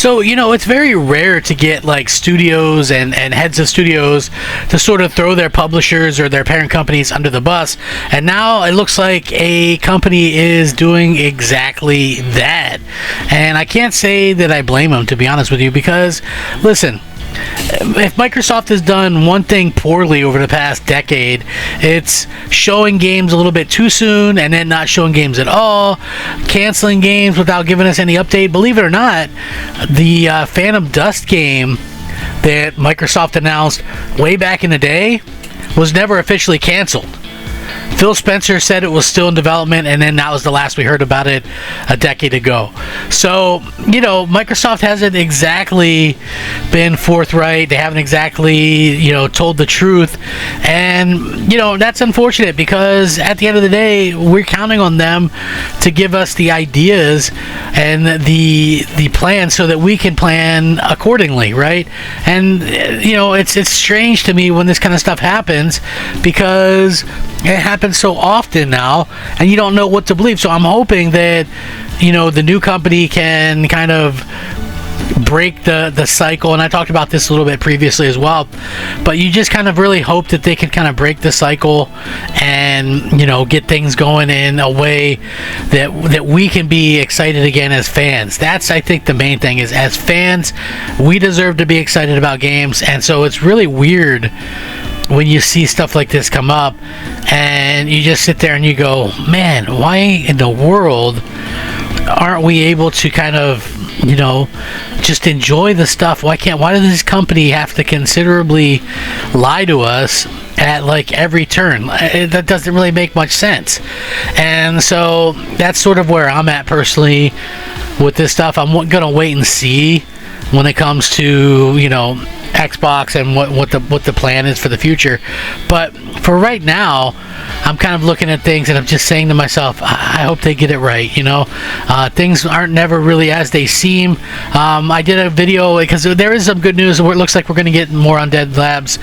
So, it's very rare to get like studios and heads of studios to sort of throw their publishers or their parent companies under the bus. And now it looks like a company is doing exactly that. And I can't say that I blame them, to be honest with you, because, listen, if Microsoft has done one thing poorly over the past decade, it's showing games a little bit too soon and then not showing games at all, canceling games without giving us any update. Believe it or not, the Phantom Dust game that Microsoft announced way back in the day was never officially canceled. Phil Spencer said it was still in development, and then that was the last we heard about it a decade ago. So, Microsoft hasn't exactly been forthright. They haven't exactly, told the truth. And, that's unfortunate because at the end of the day, we're counting on them to give us the ideas and the plan so that we can plan accordingly, right? And, it's strange to me when this kind of stuff happens because it happens so often now, and you don't know what to believe. So I'm hoping that, the new company can kind of break the cycle, and I talked about this a little bit previously as well, but you just kind of really hope that they can kind of break the cycle and get things going in a way that we can be excited again as fans. That's, I think, the main thing is, as fans, we deserve to be excited about games. And so it's really weird when you see stuff like this come up and you just sit there and you go, man, why in the world aren't we able to kind of just enjoy the stuff? Why does this company have to considerably lie to us at like every turn? That doesn't really make much sense. And so that's sort of where I'm at personally with this stuff. I'm gonna wait and see when it comes to Xbox and what the plan is for the future. But for right now, I'm kind of looking at things and I'm just saying to myself, I hope they get it right. Things aren't never really as they seem. I did a video because there is some good news. It looks like we're going to get more Undead Labs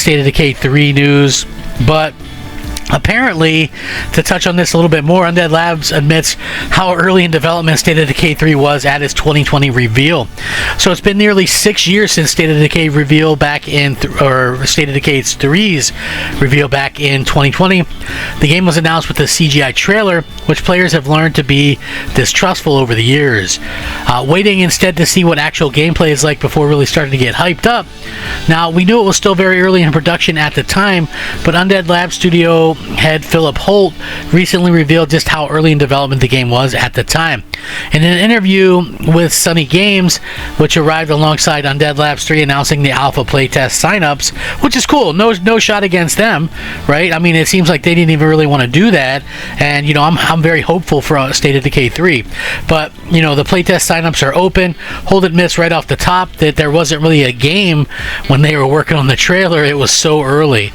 State of Decay 3 news, but apparently, to touch on this a little bit more, Undead Labs admits how early in development State of Decay 3 was at its 2020 reveal. So it's been nearly 6 years since State of Decay reveal back in, or State of Decay 3's reveal back in 2020. The game was announced with a CGI trailer, which players have learned to be distrustful over the years, waiting instead to see what actual gameplay is like before really starting to get hyped up. Now, we knew it was still very early in production at the time, but Undead Labs studio head Philip Holt recently revealed just how early in development the game was at the time. In an interview with Sunny Games, which arrived alongside Undead Labs 3 announcing the alpha playtest signups, which is cool. No shot against them, right? I mean, it seems like they didn't even really want to do that, and I'm very hopeful for State of Decay 3. But the playtest signups are open. Holt admits right off the top that there wasn't really a game when they were working on the trailer. It was so early.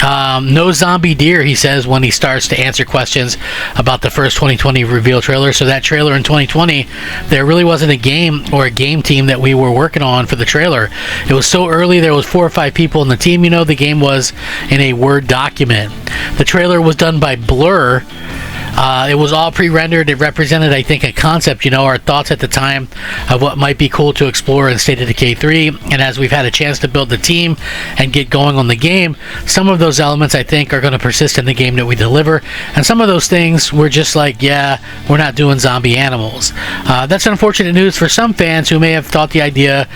No zombie deer, he says, when he starts to answer questions about the first 2020 reveal trailer. So that trailer in 2020, there really wasn't a game or a game team that we were working on for the trailer. It was so early, there was 4 or 5 people in the team. The game was in a Word document. The trailer was done by Blur. It was all pre-rendered. It represented, I think, a concept, our thoughts at the time of what might be cool to explore in State of Decay 3. And as we've had a chance to build the team and get going on the game, some of those elements, I think, are going to persist in the game that we deliver. And some of those things, we're just like, yeah, we're not doing zombie animals. That's unfortunate news for some fans who may have thought the idea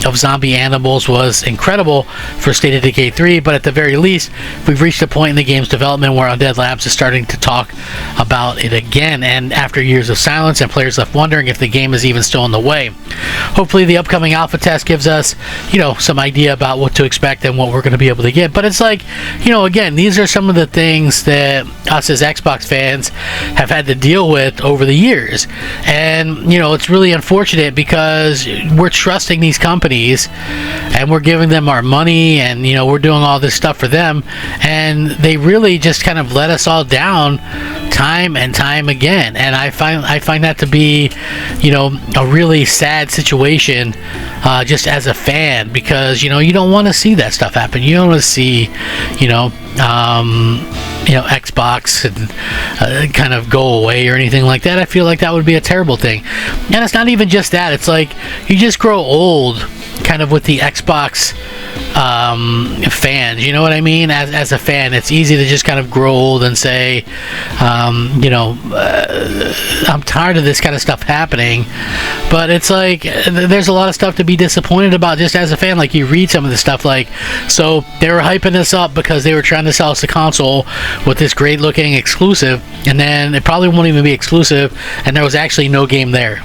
of zombie animals was incredible for State of Decay 3, but at the very least, we've reached a point in the game's development where Undead Labs is starting to talk about it again, and after years of silence and players left wondering if the game is even still in the way. Hopefully the upcoming alpha test gives us, some idea about what to expect and what we're going to be able to get. But it's like, again, these are some of the things that us as Xbox fans have had to deal with over the years. And, it's really unfortunate because we're trusting these companies and we're giving them our money and, we're doing all this stuff for them, and they really just kind of let us all down time and time again. And I find that to be, a really sad situation, just as a fan, because you don't want to see that stuff happen. You don't want to see, Xbox and kind of go away or anything like that. I feel like that would be a terrible thing. And it's not even just that. It's like you just grow old kind of with the Xbox fans, you know what I mean? As a fan, it's easy to just kind of grow old and say, I'm tired of this kind of stuff happening. But it's like there's a lot of stuff to be disappointed about just as a fan. Like, you read some of the stuff, like, so they were hyping this up because they were trying to sell us the console with this great looking exclusive, and then it probably won't even be exclusive, and there was actually no game there.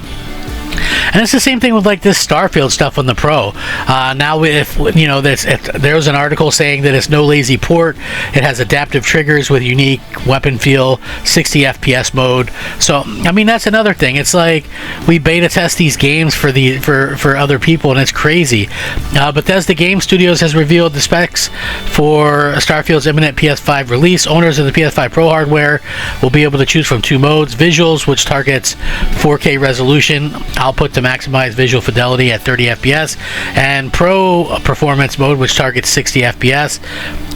And it's the same thing with like this Starfield stuff on the Pro. Now, if there was an article saying that it's no lazy port, it has adaptive triggers with unique weapon feel, 60 FPS mode. So I mean, that's another thing. It's like we beta test these games for other people, and it's crazy. Bethesda Game Studios has revealed the specs for Starfield's imminent PS5 release. Owners of the PS5 Pro hardware will be able to choose from two modes: Visuals, which targets 4K resolution output to maximize visual fidelity at 30 FPS, and Pro Performance mode, which targets 60 FPS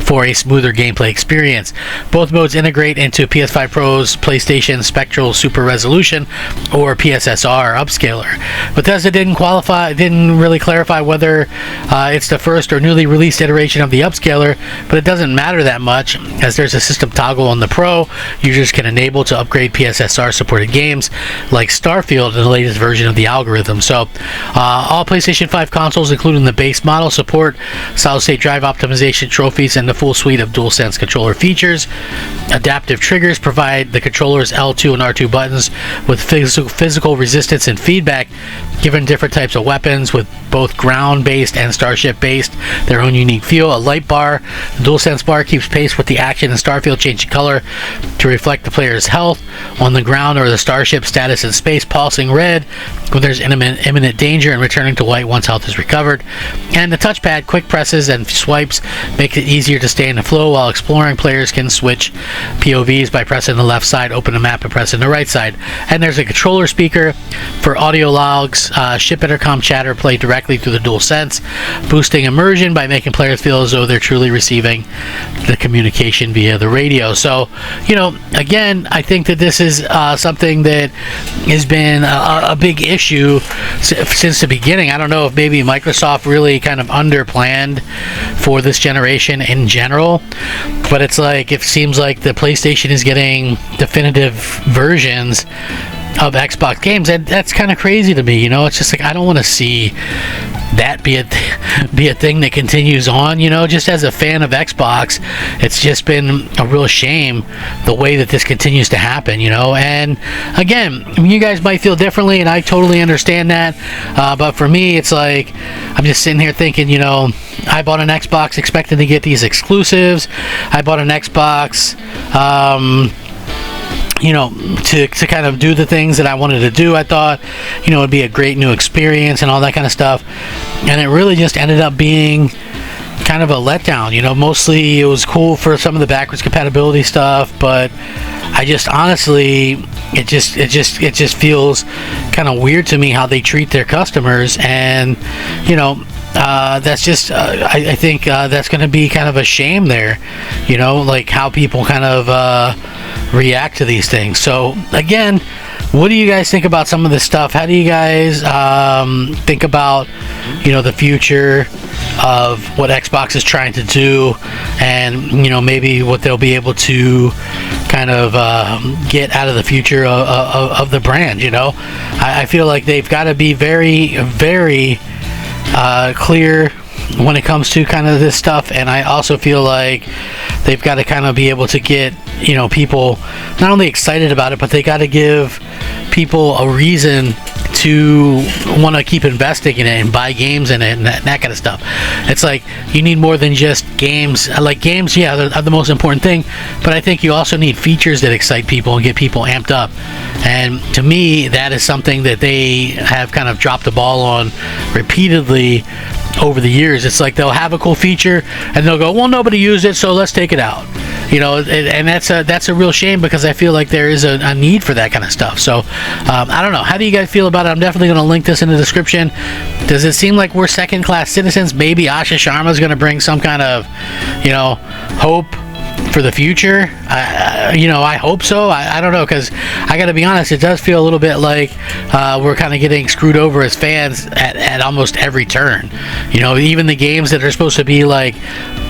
for a smoother gameplay experience. Both modes integrate into PS5 Pro's PlayStation Spectral Super Resolution, or PSSR upscaler. Bethesda didn't really clarify whether it's the first or newly released iteration of the upscaler, but it doesn't matter that much, as there's a system toggle on the Pro users can enable to upgrade PSSR supported games like Starfield in the latest version of the algorithm. So all PlayStation 5 consoles, including the base model, support solid-state drive optimization trophies and the full suite of DualSense controller features. Adaptive triggers provide the controller's L2 and R2 buttons with physical resistance and feedback, given different types of weapons with both ground-based and starship-based their own unique feel. A light bar, the DualSense bar, keeps pace with the action in Starfield, changing color to reflect the player's health on the ground or the starship status in space, pulsing red when there's imminent danger and returning to white once health is recovered. And the touchpad, quick presses and swipes make it easier to stay in the flow while exploring. Players can switch POVs by pressing the left side, open the map, and pressing the right side. And there's a controller speaker for audio logs. Ship intercom chatter play directly through the DualSense, boosting immersion by making players feel as though they're truly receiving the communication via the radio. So, again, I think that this is something that has been a big issue since the beginning. I don't know if maybe Microsoft really kind of underplanned for this generation in general, but it's like it seems like the PlayStation is getting definitive versions of Xbox games, and that's kind of crazy to me. It's just like I don't want to see that be a thing that continues on. Just as a fan of Xbox, it's just been a real shame the way that this continues to happen. And again, you guys might feel differently, and I totally understand that. But for me, it's like I'm just sitting here thinking, I bought an Xbox expecting to get these exclusives. I bought an Xbox to kind of do the things that I wanted to do. I thought, it'd be a great new experience and all that kind of stuff. And it really just ended up being kind of a letdown. Mostly it was cool for some of the backwards compatibility stuff, but I just honestly, it just feels kind of weird to me how they treat their customers. And, that's just, I think that's going to be kind of a shame there, like how people kind of react to these things. So again, what do you guys think about some of this stuff? How do you guys think about the future of what Xbox is trying to do, and maybe what they'll be able to kind of get out of the future of the brand? I feel like they've got to be very, very clear when it comes to kind of this stuff, and I also feel like they've got to kind of be able to get people not only excited about it, but they got to give people a reason to want to keep investing in it and buy games in it and that kind of stuff. It's like you need more than just games. Like games, yeah, they're the most important thing, but I think you also need features that excite people and get people amped up. And to me, that is something that they have kind of dropped the ball on repeatedly over the years. It's like they'll have a cool feature and they'll go, well, nobody used it, so let's take it out. And that's a real shame, because I feel like there is a need for that kind of stuff. So I don't know. How do you guys feel about it? I'm definitely going to link this in the description. Does it seem like we're second-class citizens? Maybe Asha Sharma is going to bring some kind of, hope for the future. You know, I hope so. I don't know, because I got to be honest, it does feel a little bit like we're kind of getting screwed over as fans at almost every turn. You know, even the games that are supposed to be like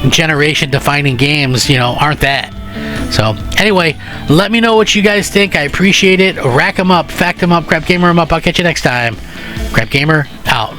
generation defining games, you know, aren't that. So anyway, let me know what you guys think. I appreciate it. Rack 'em up, fact 'em up, Crap Gamer 'em up. I'll catch you next time. Crap Gamer out.